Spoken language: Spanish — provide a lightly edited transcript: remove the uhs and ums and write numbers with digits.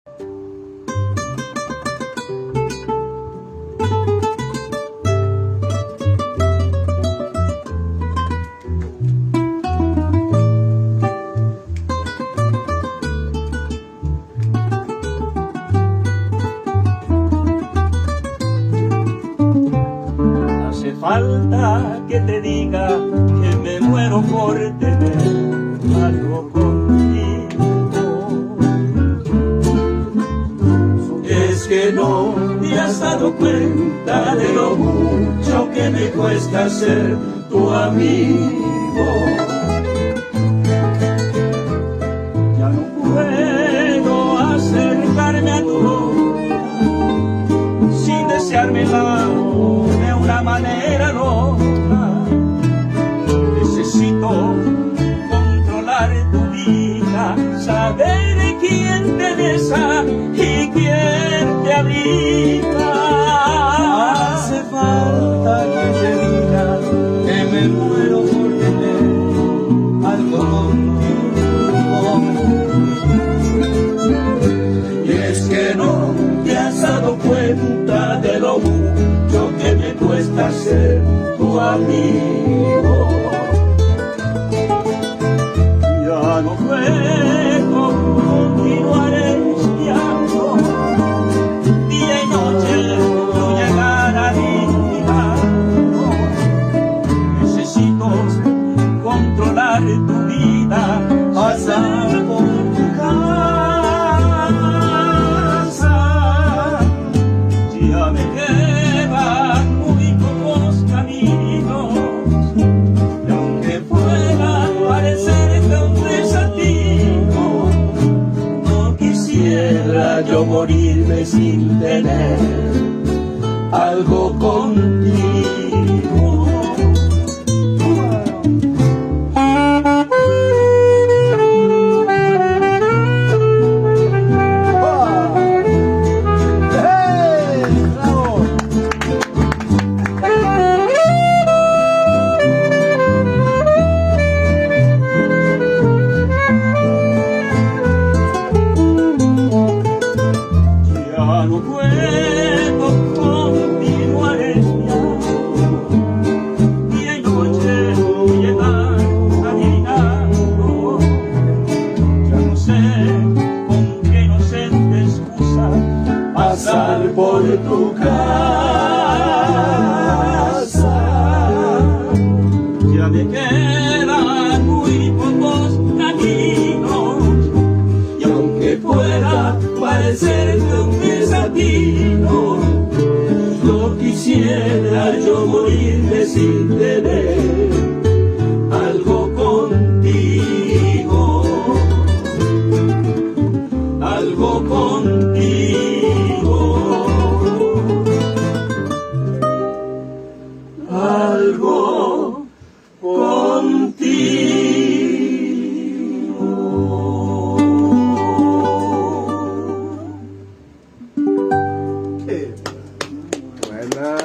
Hace falta que te diga que me muero por tener algo contigo. Es que no te has dado cuenta de lo mucho que me cuesta ser tu amigo. Ya no puedo acercarme a tu boca sin deseármela de una manera loca. Necesito controlar tu vida, saber quién te besa y quién te abriga. Hace falta que te diga que me muero por tener algo contigo. Y es que no te has dado cuenta de lo mucho que me cuesta ser tu amigo. Ya no puedo continuar espiando día y noche tu llegada a mi vida. Necesito controlar tu vida, pasar por tu casa. Ya me quedan muy pocos caminos, y aunque pueda parecerte un desatino, no quisiera yo morirme sin tener algo contigo. Ya no puedo continuar espiando día y noche tu llegada caminando. Ya no sé con qué inocente excusa pasar por tu casa. Ya me quedan muy pocos caminos, y aunque pueda parecerte un desatino, no quisiera yo morirme sin tener